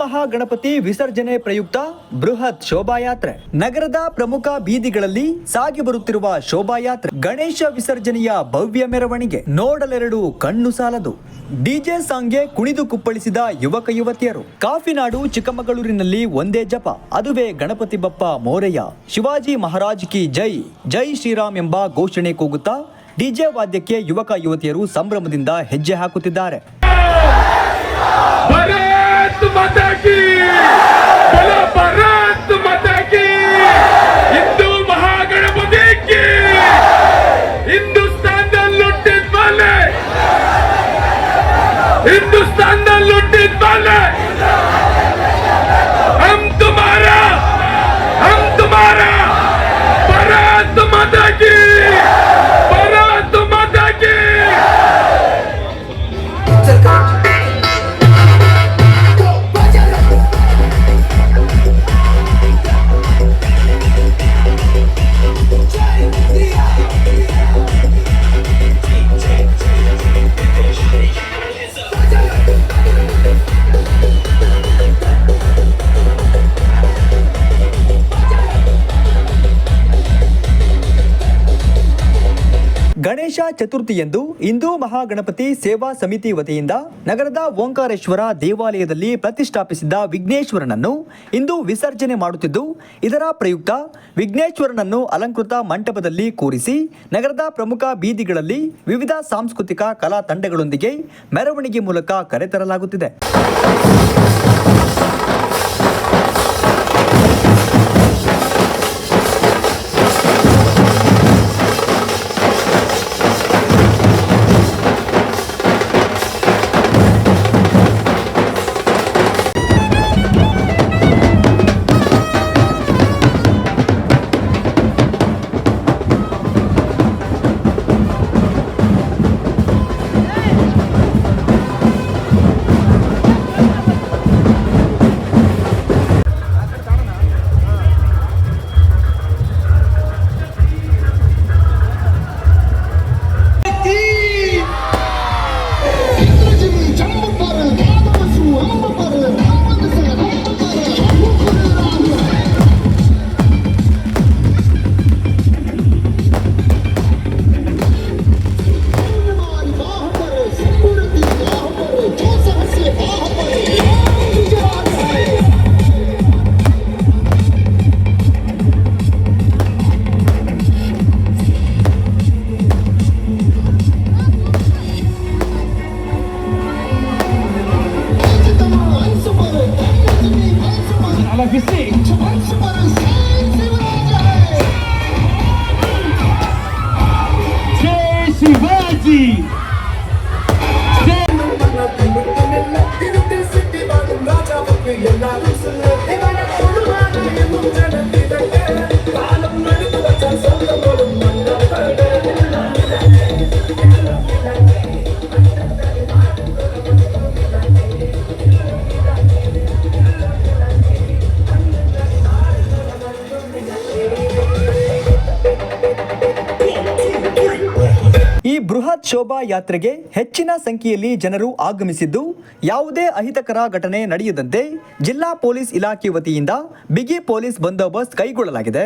ಮಹಾಗಣಪತಿ ವಿಸರ್ಜನೆ ಪ್ರಯುಕ್ತ ಬೃಹತ್ ಶೋಭಾಯಾತ್ರೆ. ನಗರದ ಪ್ರಮುಖ ಬೀದಿಗಳಲ್ಲಿ ಸಾಗಿ ಬರುತ್ತಿರುವ ಶೋಭಾಯಾತ್ರೆ, ಗಣೇಶ ವಿಸರ್ಜನೆಯ ಭವ್ಯ ಮೆರವಣಿಗೆ ನೋಡಲೆರಡು ಕಣ್ಣು ಸಾಲದು. ಡಿಜೆ ಸಾಂಗ್ಗೆ ಕುಣಿದು ಕುಪ್ಪಳಿಸಿದ ಯುವಕ ಯುವತಿಯರು. ಕಾಫಿನಾಡು ಚಿಕ್ಕಮಗಳೂರಿನಲ್ಲಿ ಒಂದೇ ಜಪ, ಅದುವೇ ಗಣಪತಿ ಬಪ್ಪ ಮೋರೆಯ, ಶಿವಾಜಿ ಮಹಾರಾಜ್ ಕಿ ಜೈ, ಜೈ ಶ್ರೀರಾಮ್ ಎಂಬ ಘೋಷಣೆ ಕೂಗುತ್ತಾ ಡಿಜೆ ವಾದ್ಯಕ್ಕೆ ಯುವಕ ಯುವತಿಯರು ಸಂಭ್ರಮದಿಂದ ಹೆಜ್ಜೆ ಹಾಕುತ್ತಿದ್ದಾರೆ. हिंदुस्तान लुटित वाले हम तुम्हारा भारत माता की, भारत माता की। ಗಣೇಶ ಚತುರ್ಥಿಯಂದು ಹಿಂದೂ ಮಹಾಗಣಪತಿ ಸೇವಾ ಸಮಿತಿ ವತಿಯಿಂದ ನಗರದ ಓಂಕಾರೇಶ್ವರ ದೇವಾಲಯದಲ್ಲಿ ಪ್ರತಿಷ್ಠಾಪಿಸಿದ್ದ ವಿಘ್ನೇಶ್ವರನನ್ನು ಇಂದು ವಿಸರ್ಜನೆ ಮಾಡುತ್ತಿದ್ದು, ಇದರ ಪ್ರಯುಕ್ತ ವಿಘ್ನೇಶ್ವರನನ್ನು ಅಲಂಕೃತ ಮಂಟಪದಲ್ಲಿ ಕೂರಿಸಿ ನಗರದ ಪ್ರಮುಖ ಬೀದಿಗಳಲ್ಲಿ ವಿವಿಧ ಸಾಂಸ್ಕೃತಿಕ ಕಲಾ ತಂಡಗಳೊಂದಿಗೆ ಮೆರವಣಿಗೆ ಮೂಲಕ ಕರೆತರಲಾಗುತ್ತಿದೆ. शिवाजी ಈ ಬೃಹತ್ ಶೋಭಾ ಯಾತ್ರೆಗೆ ಹೆಚ್ಚಿನ ಸಂಖ್ಯೆಯಲ್ಲಿ ಜನರು ಆಗಮಿಸಿದ್ದು, ಯಾವುದೇ ಅಹಿತಕರ ಘಟನೆ ನಡೆಯದಂತೆ ಜಿಲ್ಲಾ ಪೊಲೀಸ್ ಇಲಾಖೆ ವತಿಯಿಂದ ಬಿಗಿ ಪೊಲೀಸ್ ಬಂದೋಬಸ್ತ್ ಕೈಗೊಳ್ಳಲಾಗಿದೆ.